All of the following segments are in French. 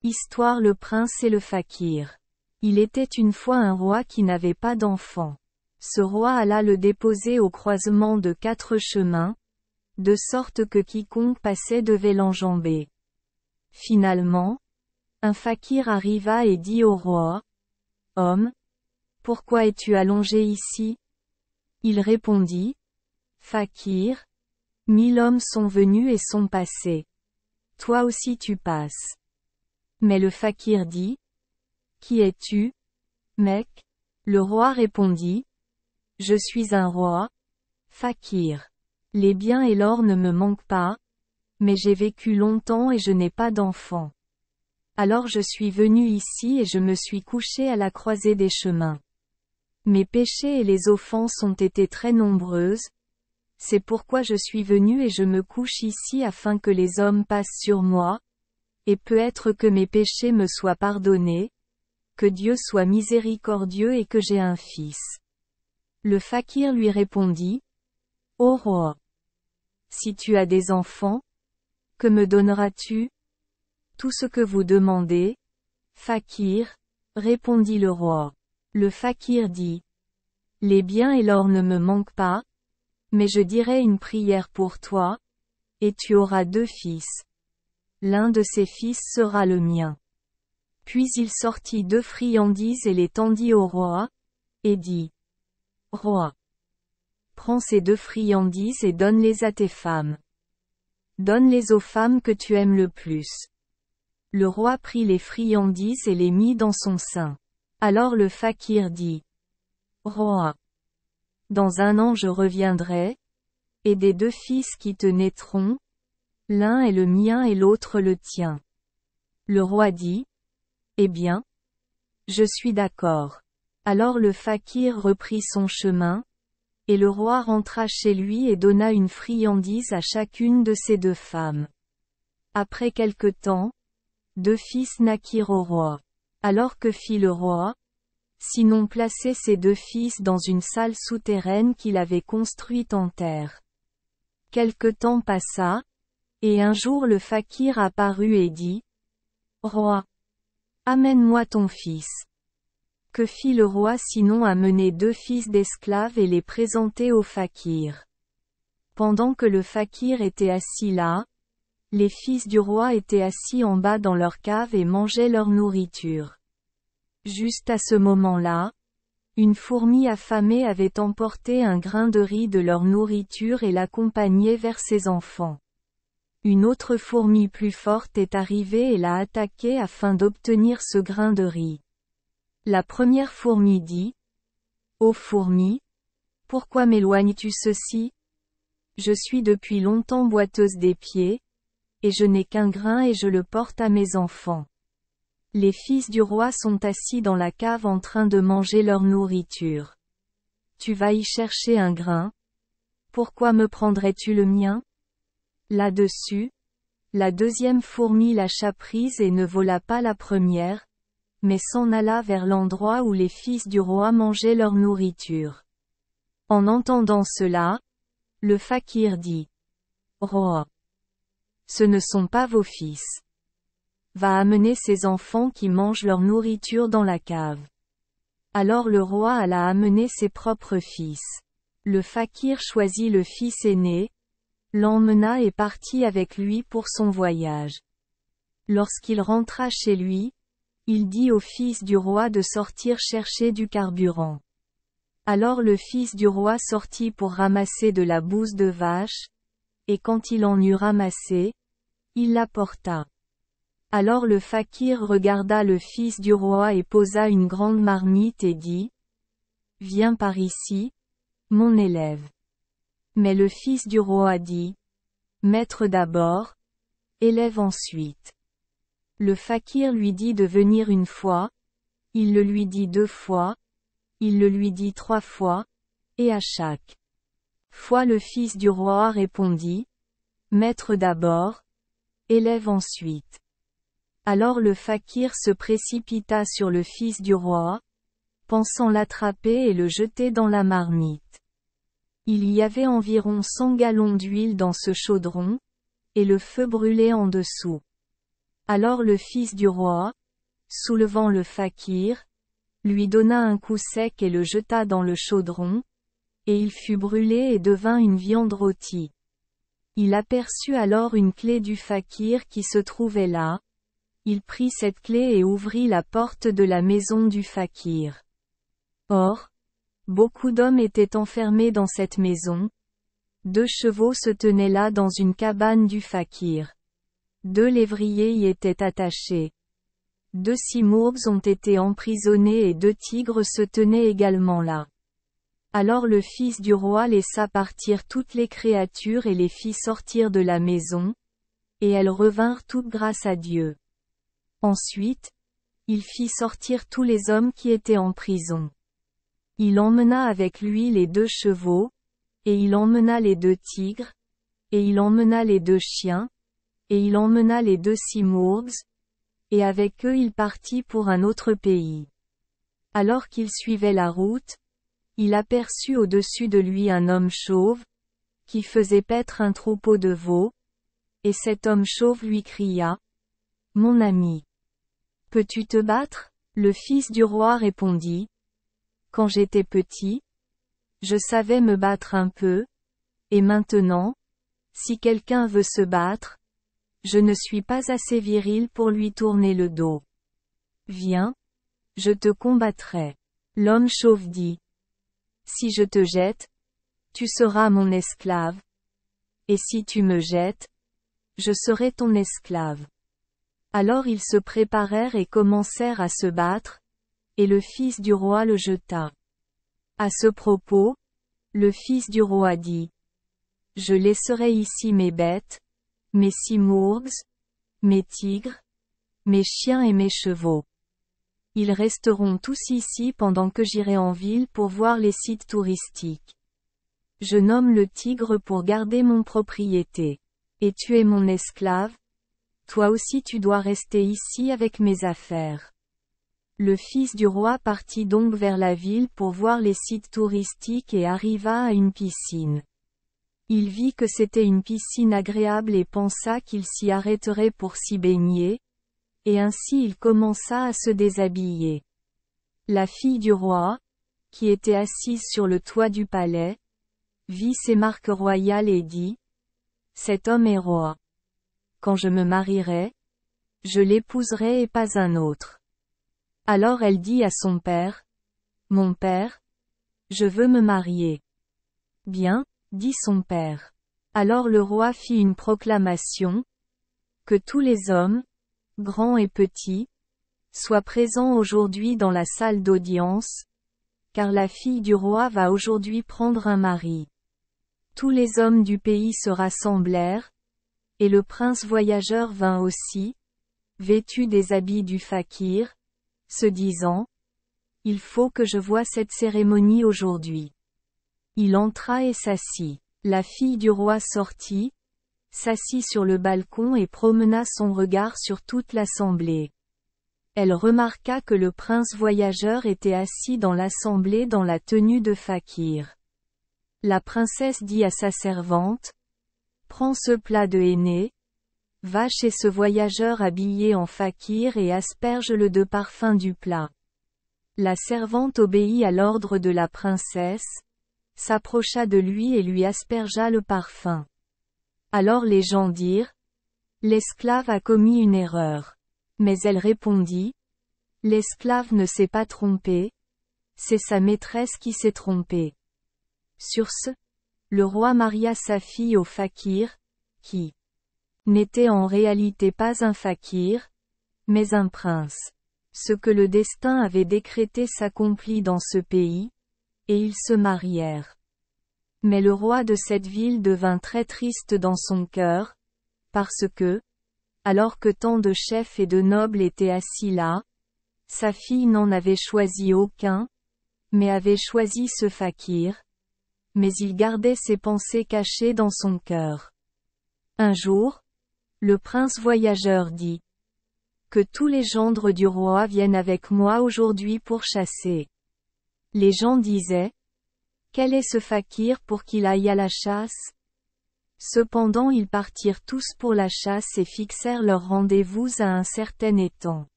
Histoire Le prince et le fakir. Il était une fois un roi qui n'avait pas d'enfant. Ce roi alla le déposer au croisement de 4 chemins, de sorte que quiconque passait devait l'enjamber. Finalement, un fakir arriva et dit au roi: « Homme, pourquoi es-tu allongé ici ?» Il répondit: « Fakir, 1000 hommes sont venus et sont passés. Toi aussi tu passes. » Mais le fakir dit: « Qui es-tu, mec ?» Le roi répondit: « Je suis un roi, fakir. Les biens et l'or ne me manquent pas, mais j'ai vécu longtemps et je n'ai pas d'enfant. Alors je suis venu ici et je me suis couché à la croisée des chemins. Mes péchés et les offenses ont été très nombreuses, c'est pourquoi je suis venu et je me couche ici afin que les hommes passent sur moi, et peut-être que mes péchés me soient pardonnés, que Dieu soit miséricordieux et que j'ai un fils. » Le fakir lui répondit: « Ô roi, si tu as des enfants, que me donneras-tu ? Tout ce que vous demandez, fakir, » répondit le roi. Le fakir dit: « Les biens et l'or ne me manquent pas, mais je dirai une prière pour toi, et tu auras 2 fils. L'un de ces fils sera le mien. » Puis il sortit 2 friandises et les tendit au roi, et dit: « Roi, prends ces 2 friandises et donne-les à tes femmes. Donne-les aux femmes que tu aimes le plus. » Le roi prit les friandises et les mit dans son sein. Alors le fakir dit: « Roi, dans 1 an je reviendrai, et des 2 fils qui te naîtront, l'un est le mien et l'autre le tien. » Le roi dit: « Eh bien, je suis d'accord. » Alors le fakir reprit son chemin, et le roi rentra chez lui et donna une friandise à chacune de ses 2 femmes. Après quelque temps, 2 fils naquirent au roi. Alors que fit le roi? Sinon placer ses 2 fils dans une salle souterraine qu'il avait construite en terre. Quelque temps passa, et un jour le fakir apparut et dit: « Roi, amène-moi ton fils. » Que fit le roi sinon amener 2 fils d'esclaves et les présenter au fakir. Pendant que le fakir était assis là, les fils du roi étaient assis en bas dans leur cave et mangeaient leur nourriture. Juste à ce moment-là, une fourmi affamée avait emporté un grain de riz de leur nourriture et l'accompagnait vers ses enfants. Une autre fourmi plus forte est arrivée et l'a attaqué afin d'obtenir ce grain de riz. La première fourmi dit: « Ô fourmi, pourquoi m'éloignes-tu ceci ? Je suis depuis longtemps boiteuse des pieds, et je n'ai qu'un grain et je le porte à mes enfants. Les fils du roi sont assis dans la cave en train de manger leur nourriture. Tu vas y chercher un grain. Pourquoi me prendrais-tu le mien ? » Là-dessus, la deuxième fourmi lâcha prise et ne vola pas la première, mais s'en alla vers l'endroit où les fils du roi mangeaient leur nourriture. En entendant cela, le fakir dit: « Roi, ce ne sont pas vos fils. Va amener ces enfants qui mangent leur nourriture dans la cave. » Alors le roi alla amener ses propres fils. Le fakir choisit le fils aîné, l'emmena et partit avec lui pour son voyage. Lorsqu'il rentra chez lui, il dit au fils du roi de sortir chercher du carburant. Alors le fils du roi sortit pour ramasser de la bouse de vache, et quand il en eut ramassé, il l'apporta. Alors le fakir regarda le fils du roi et posa une grande marmite et dit: « Viens par ici, mon élève. » Mais le fils du roi dit: « Maître d'abord, élève ensuite. » Le fakir lui dit de venir 1 fois, il le lui dit 2 fois, il le lui dit 3 fois, et à chaque fois le fils du roi répondit: « Maître d'abord, élève ensuite. » Alors le fakir se précipita sur le fils du roi, pensant l'attraper et le jeter dans la marmite. Il y avait environ 100 gallons d'huile dans ce chaudron, et le feu brûlait en dessous. Alors le fils du roi, soulevant le fakir, lui donna un coup sec et le jeta dans le chaudron, et il fut brûlé et devint une viande rôtie. Il aperçut alors une clé du fakir qui se trouvait là. Il prit cette clé et ouvrit la porte de la maison du fakir. Or, beaucoup d'hommes étaient enfermés dans cette maison. 2 chevaux se tenaient là dans une cabane du fakir. 2 lévriers y étaient attachés. 2 simourbs ont été emprisonnés et 2 tigres se tenaient également là. Alors le fils du roi laissa partir toutes les créatures et les fit sortir de la maison, et elles revinrent toutes grâce à Dieu. Ensuite, il fit sortir tous les hommes qui étaient en prison. Il emmena avec lui les 2 chevaux, et il emmena les 2 tigres, et il emmena les 2 chiens, et il emmena les 2 simourbs, et avec eux il partit pour un autre pays. Alors qu'il suivait la route, il aperçut au-dessus de lui un homme chauve, qui faisait paître un troupeau de veaux, et cet homme chauve lui cria, « Mon ami, peux-tu te battre ?» Le fils du roi répondit, « Quand j'étais petit, je savais me battre un peu, et maintenant, si quelqu'un veut se battre, je ne suis pas assez viril pour lui tourner le dos. Viens, je te combattrai. » L'homme chauve dit, « Si je te jette, tu seras mon esclave. Et si tu me jettes, je serai ton esclave. » Alors ils se préparèrent et commencèrent à se battre, et le fils du roi le jeta. À ce propos, le fils du roi dit, « Je laisserai ici mes bêtes, mes simourbs, mes tigres, mes chiens et mes chevaux. Ils resteront tous ici pendant que j'irai en ville pour voir les sites touristiques. Je nomme le tigre pour garder mon propriété. Et tu es mon esclave. Toi aussi tu dois rester ici avec mes affaires. » Le fils du roi partit donc vers la ville pour voir les sites touristiques et arriva à une piscine. Il vit que c'était une piscine agréable et pensa qu'il s'y arrêterait pour s'y baigner, et ainsi il commença à se déshabiller. La fille du roi, qui était assise sur le toit du palais, vit ces marques royales et dit, « Cet homme est roi. Quand je me marierai, je l'épouserai et pas un autre. » Alors elle dit à son père, « Mon père, je veux me marier. » « Bien, » dit son père. Alors le roi fit une proclamation, « Que tous les hommes, grands et petits, soient présents aujourd'hui dans la salle d'audience, car la fille du roi va aujourd'hui prendre un mari. » Tous les hommes du pays se rassemblèrent, et le prince voyageur vint aussi, vêtu des habits du fakir, se disant, « Il faut que je voie cette cérémonie aujourd'hui. » Il entra et s'assit. La fille du roi sortit, s'assit sur le balcon et promena son regard sur toute l'assemblée. Elle remarqua que le prince voyageur était assis dans l'assemblée dans la tenue de fakir. La princesse dit à sa servante, « Prends ce plat de henné, va chez ce voyageur habillé en fakir et asperge-le de parfum du plat. » La servante obéit à l'ordre de la princesse, s'approcha de lui et lui aspergea le parfum. Alors les gens dirent, « L'esclave a commis une erreur. » Mais elle répondit, « L'esclave ne s'est pas trompé, c'est sa maîtresse qui s'est trompée. » Sur ce, le roi maria sa fille au fakir, qui n'était en réalité pas un fakir, mais un prince. Ce que le destin avait décrété s'accomplit dans ce pays, et ils se marièrent. Mais le roi de cette ville devint très triste dans son cœur, parce que, alors que tant de chefs et de nobles étaient assis là, sa fille n'en avait choisi aucun, mais avait choisi ce fakir, mais il gardait ses pensées cachées dans son cœur. Un jour, le prince voyageur dit, « Que tous les gendres du roi viennent avec moi aujourd'hui pour chasser. » Les gens disaient, « Quel est ce fakir pour qu'il aille à la chasse ? Cependant ils partirent tous pour la chasse et fixèrent leur rendez-vous à un certain étang.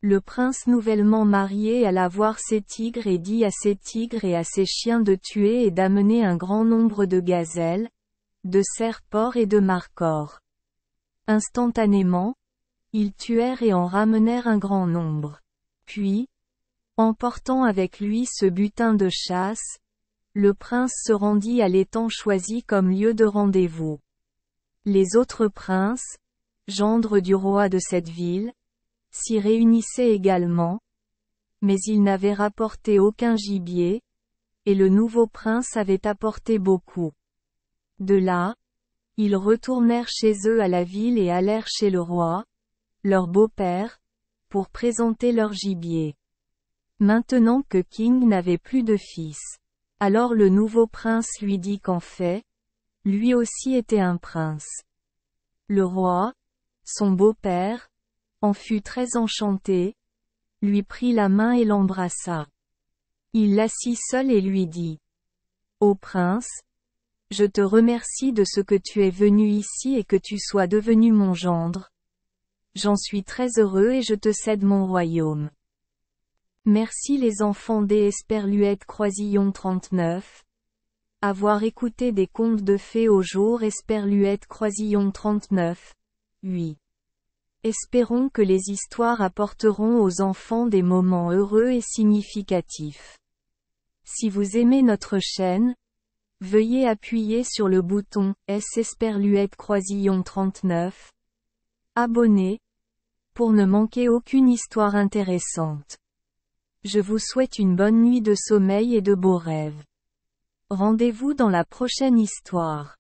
Le prince nouvellement marié alla voir ses tigres et dit à ses tigres et à ses chiens de tuer et d'amener un grand nombre de gazelles, de cerfs-porcs et de marcors. Instantanément, ils tuèrent et en ramenèrent un grand nombre. Puis, emportant avec lui ce butin de chasse, le prince se rendit à l'étang choisi comme lieu de rendez-vous. Les autres princes, gendres du roi de cette ville, s'y réunissaient également, mais ils n'avaient rapporté aucun gibier, et le nouveau prince avait apporté beaucoup. De là, ils retournèrent chez eux à la ville et allèrent chez le roi, leur beau-père, pour présenter leur gibier. Maintenant que King n'avait plus de fils. Alors le nouveau prince lui dit qu'en fait, lui aussi était un prince. Le roi, son beau-père, en fut très enchanté, lui prit la main et l'embrassa. Il l'assit seul et lui dit: Ô prince, je te remercie de ce que tu es venu ici et que tu sois devenu mon gendre. J'en suis très heureux et je te cède mon royaume. Merci les enfants des Esperluette Croisillon 39. Avoir écouté des contes de fées au jour Esperluette Croisillon 39. 8. Espérons que les histoires apporteront aux enfants des moments heureux et significatifs. Si vous aimez notre chaîne, veuillez appuyer sur le bouton S Esperluette Croisillon 39. Abonner, pour ne manquer aucune histoire intéressante. Je vous souhaite une bonne nuit de sommeil et de beaux rêves. Rendez-vous dans la prochaine histoire.